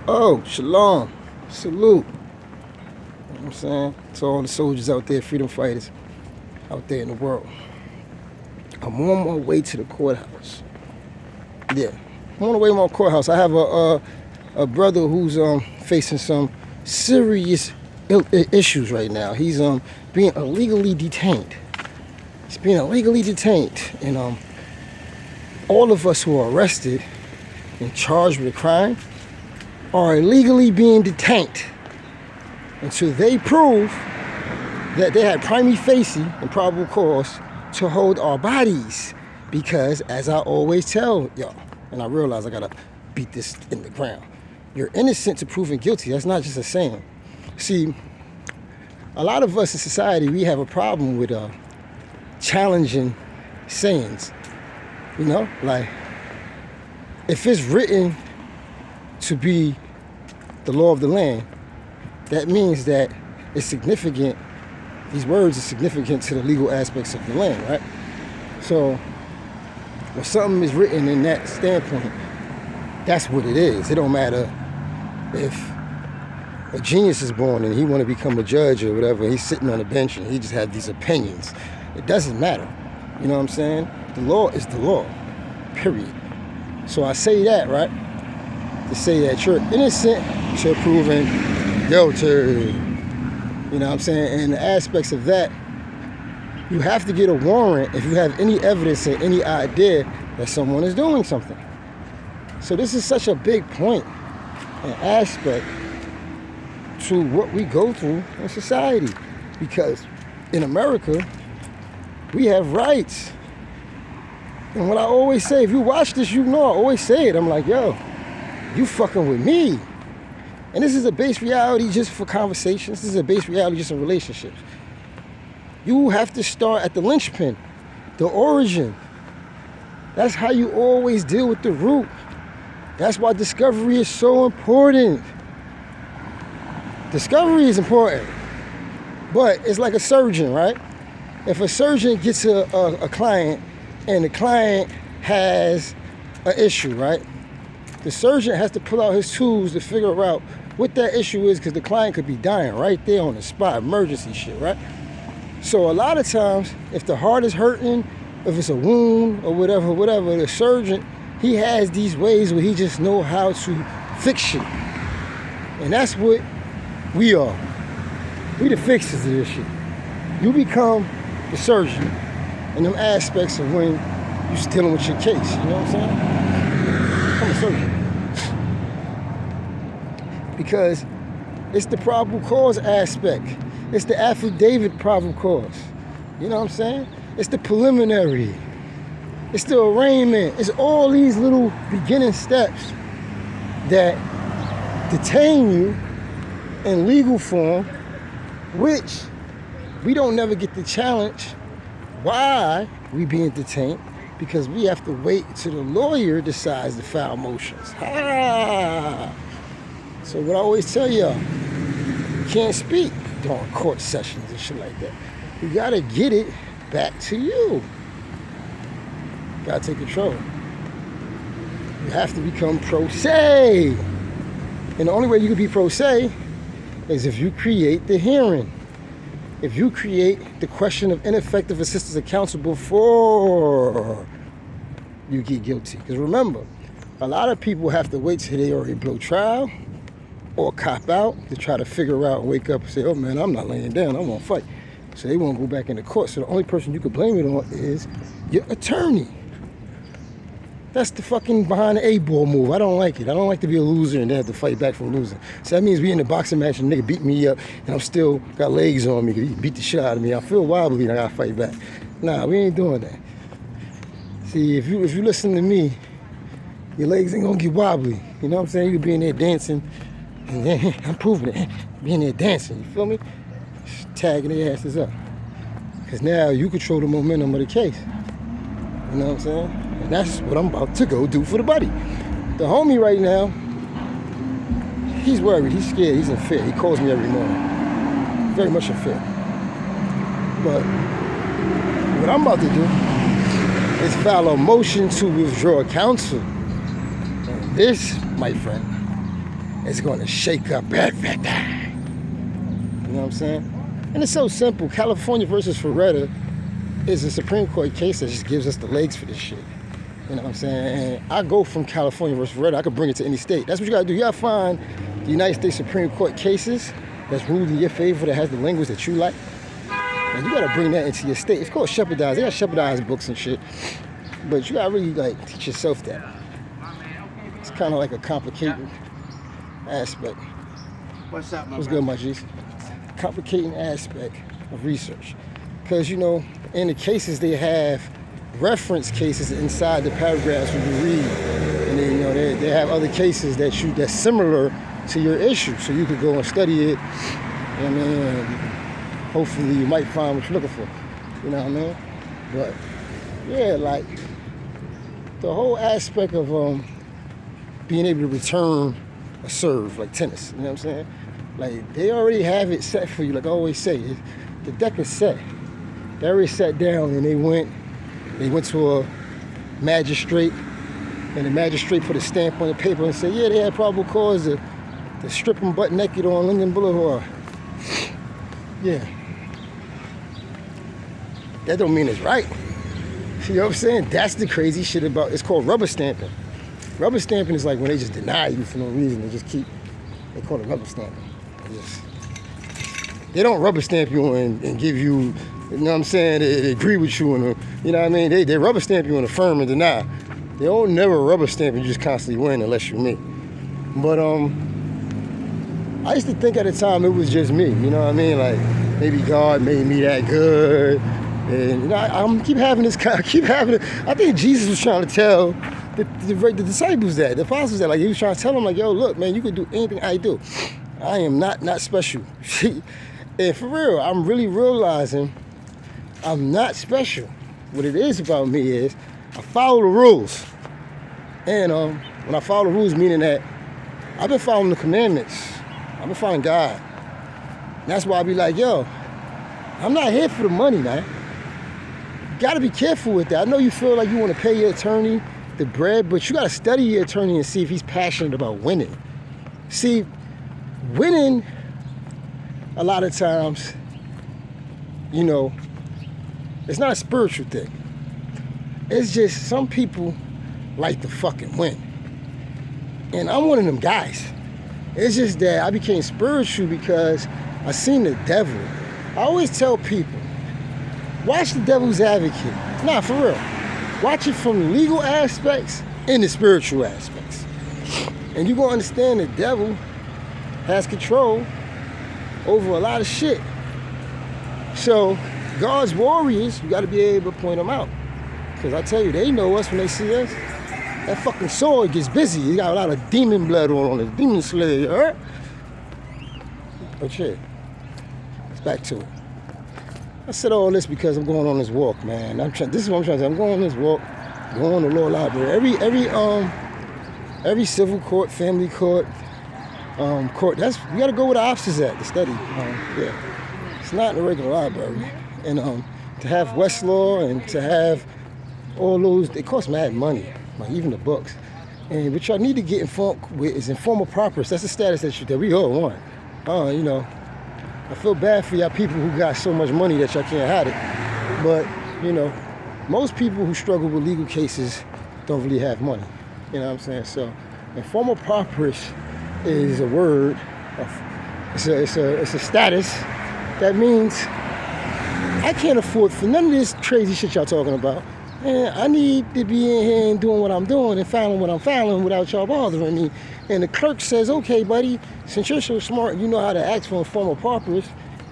Oh, shalom. Salute. You know what I'm saying? To all the soldiers out there, freedom fighters out there in the world. I'm on my way to the courthouse. Yeah, I'm on the way to my courthouse. I have a brother who's facing some serious issues right now. He's being illegally detained. He's being illegally detained, and all of us who are arrested and charged with a crime are illegally being detained until they prove that they had prima facie and probable cause to hold our bodies. Because, as I always tell y'all, and I realize I gotta beat this in the ground, you're innocent to proven guilty. That's not just a saying. See, a lot of us in society, we have a problem with challenging sayings. You know, like, if it's written to be the law of the land, that means that it's significant. These words are significant to the legal aspects of the land, right? So when something is written in that standpoint, that's what it is. It don't matter if a genius is born and he want to become a judge or whatever, he's sitting on a bench and he just has these opinions. It doesn't matter. You know what I'm saying? The law is the law, period. So I say that, right, to say that you're innocent till proven guilty. You know what I'm saying? And the aspects of that, you have to get a warrant if you have any evidence or any idea that someone is doing something. So this is such a big point and aspect to what we go through in society. Because in America, we have rights. And what I always say, if you watch this, you know I always say it. I'm like, yo, you fucking with me. And this is a base reality just for conversations. This is a base reality just in relationships. You have to start at the linchpin, the origin. That's how you always deal with the root. That's why discovery is so important. Discovery is important. But it's like a surgeon, right? If a surgeon gets a client and the client has an issue, right? The surgeon has to pull out his tools to figure out what that issue is, because the client could be dying right there on the spot, emergency shit, right? So a lot of times, if the heart is hurting, if it's a wound or whatever, the surgeon, he has these ways where he just know how to fix shit. And that's what we are. We the fixers of this shit. You become the surgeon in them aspects of when you're dealing with your case, you know what I'm saying? Become a surgeon. Because it's the probable cause aspect. It's the affidavit probable cause. You know what I'm saying? It's the preliminary. It's the arraignment. It's all these little beginning steps that detain you in legal form, which we don't never get to challenge why we being detained, because we have to wait till the lawyer decides to file motions. So what I always tell y'all, you can't speak during court sessions and shit like that. You gotta get it back to you. You gotta take control. You have to become pro se. And the only way you can be pro se is if you create the hearing. If you create the question of ineffective assistance of counsel before you get guilty. Because remember, a lot of people have to wait till they already blow trial or cop out to try to figure out and wake up and say, oh man, I'm not laying down, I won't fight. So they won't go back into court. So the only person you can blame it on is your attorney. That's the fucking behind the A-ball move. I don't like it. I don't like to be a loser and then have to fight back from losing. So that means we in a boxing match and nigga beat me up and I'm still got legs on me because he beat the shit out of me. I feel wobbly and I gotta fight back. Nah, we ain't doing that. See, if you listen to me, your legs ain't gonna get wobbly. You know what I'm saying? You could be in there dancing and then I'm proving it. Be in there dancing, you feel me? Tagging their asses up. Because now you control the momentum of the case. You know what I'm saying? And that's what I'm about to go do for the buddy. The homie right now, he's worried, he's scared, he's in fear. He calls me every morning. Very much in fear. But what I'm about to do is file a motion to withdraw counsel. And this, my friend, is going to shake up everything. You know what I'm saying? And it's so simple. California versus Ferretta is a Supreme Court case that just gives us the legs for this shit. You know what I'm saying? And I go from California versus Ferretta, I could bring it to any state. That's what you gotta do. You gotta find the United States Supreme Court cases that's ruled in your favor, that has the language that you like. And you gotta bring that into your state. It's called Shepardized. They got Shepardized books and shit. But you gotta really like teach yourself that. It's kind of like a complicated aspect. What's up, my What's good, my G's? Complicating aspect of research. Because, you know, in the cases they have reference cases inside the paragraphs when you read. And then, you know, they have other cases that's similar to your issue. So you could go and study it. And then hopefully you might find what you're looking for. You know what I mean? But yeah, like the whole aspect of being able to return a serve, like tennis, you know what I'm saying? Like they already have it set for you, like I always say, the deck is set. They already sat down and they went to a magistrate, and the magistrate put a stamp on the paper and said, yeah, they had probable cause to strip them butt naked on Lincoln Boulevard. Yeah. That don't mean it's right. You know what I'm saying? That's the crazy shit about, it's called rubber stamping. Rubber stamping is like when they just deny you for no reason. They call it rubber stamping. They don't rubber stamp you and give you, you know what I'm saying, they agree with you, and you know what I mean? They rubber stamp you and affirm and deny. They don't never rubber stamp you just constantly win unless you're me. But I used to think at the time it was just me, you know what I mean? Like maybe God made me that good. And you know, I keep having it. I think Jesus was trying to tell the disciples that, the apostles that, like he was trying to tell them, like, yo, look, man, you can do anything I do. I am not special. And for real, I'm really realizing I'm not special. What it is about me is I follow the rules. And when I follow the rules, meaning that I've been following the commandments. I've been following God. And that's why I be like, yo, I'm not here for the money, man. You gotta be careful with that. I know you feel like you want to pay your attorney the bread, but you gotta study your attorney and see if he's passionate about winning. See, winning, a lot of times, you know, it's not a spiritual thing. It's just some people like to fucking win. And I'm one of them guys. It's just that I became spiritual because I seen the devil. I always tell people, watch The Devil's Advocate. Nah, for real. Watch it from the legal aspects and the spiritual aspects. And you're gonna understand the devil has control over a lot of shit. So God's warriors, you gotta be able to point them out. Because I tell you, they know us when they see us. That fucking sword gets busy. You got a lot of demon blood on it, demon slayer, alright? But shit, it's back to it. I said all this because I'm going on this walk, man. This is what I'm trying to say. I'm going on this walk, going to law library. Every civil court, family court, court. We gotta go where the officers at to study. Yeah, it's not in a regular library. And to have Westlaw and to have all those, it costs mad money, like even the books. And what y'all need to get informed with is informal properties. That's the status that we all want. You know. I feel bad for y'all people who got so much money that y'all can't hide it. But, you know, most people who struggle with legal cases don't really have money. You know what I'm saying? So, informal pauperous is a word, it's a status that means I can't afford for none of this crazy shit y'all talking about. And I need to be in here and doing what I'm doing and filing what I'm filing without y'all bothering me. And the clerk says, okay, buddy, since you're so smart, you know how to ask for informal pauperous,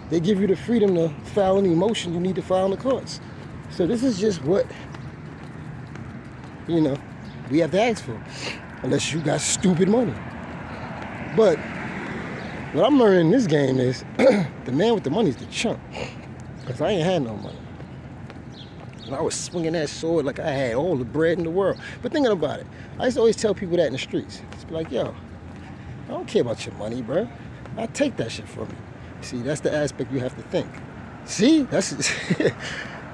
they give you the freedom to file any motion you need to file in the courts. So this is just what, you know, we have to ask for, unless you got stupid money. But what I'm learning in this game is the man with the money is the chump, because I ain't had no money. And I was swinging that sword like I had all the bread in the world. But thinking about it, I used to always tell people that in the streets. Just be like, yo, I don't care about your money, bro. I'll take that shit from you. See, that's the aspect you have to think. See, that's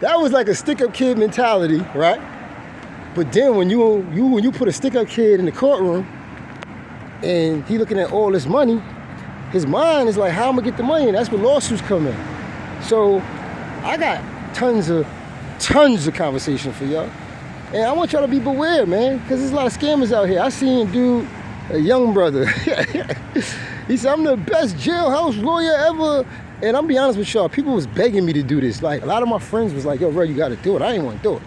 that was like a stick-up kid mentality, right? But then when you put a stick-up kid in the courtroom, and he looking at all this money, his mind is like, how am I gonna get the money? And that's where lawsuits come in. So I got tons of conversation for y'all. And I want y'all to be beware, man, because there's a lot of scammers out here. I seen a dude, a young brother. He said, I'm the best jailhouse lawyer ever. And I'm be honest with y'all, people was begging me to do this. Like, a lot of my friends was like, yo, bro, you got to do it. I ain't want to do it.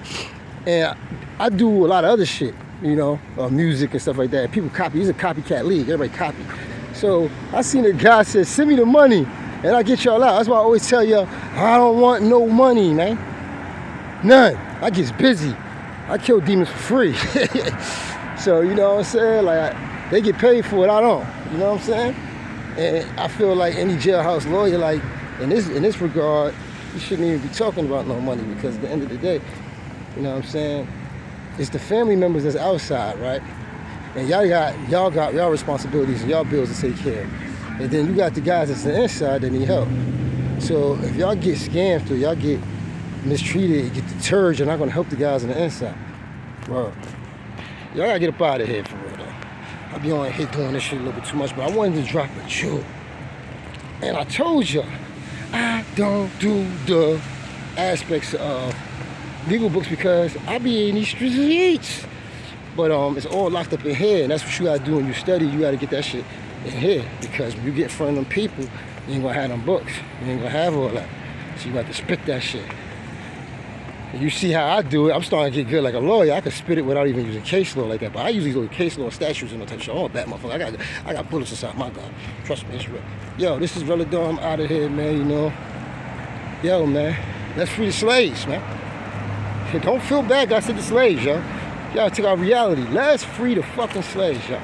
And I do a lot of other shit, you know, music and stuff like that. People copy. It's a copycat league. Everybody copy. So I seen a guy said, send me the money and I'll get y'all out. That's why I always tell y'all, I don't want no money, man. None. I get busy. I kill demons for free. So, you know what I'm saying? Like, they get paid for it. I don't. You know what I'm saying? And I feel like any jailhouse lawyer, like, in this regard, you shouldn't even be talking about no money, because at the end of the day, you know what I'm saying, it's the family members that's outside, right? And y'all got y'all responsibilities and y'all bills to take care of. And then you got the guys that's the inside that need help. So if y'all get scammed or y'all get mistreated, get deterred, you're not gonna help the guys on the inside. Bro, y'all gotta get up out of here for real though. I be on here doing this shit a little bit too much, but I wanted to drop a jewel. And I told y'all, I don't do the aspects of legal books because I be in these streets. But it's all locked up in here, and that's what you gotta do when you study. You gotta get that shit in here, because when you get in front of them people, you ain't gonna have them books. You ain't gonna have all that. So you got to spit that shit. And you see how I do it. I'm starting to get good like a lawyer. I can spit it without even using case law like that. But I use these little case law statutes and all type of shit. I'm a bad motherfucker. I got bullets inside my gun. Trust me, it's real. Yo, this is Relador. I'm out of here, man, you know. Yo, man, let's free the slaves, man. Don't feel bad, I said the slaves, yo. Y'all took our reality. Let's free the fucking slaves, y'all.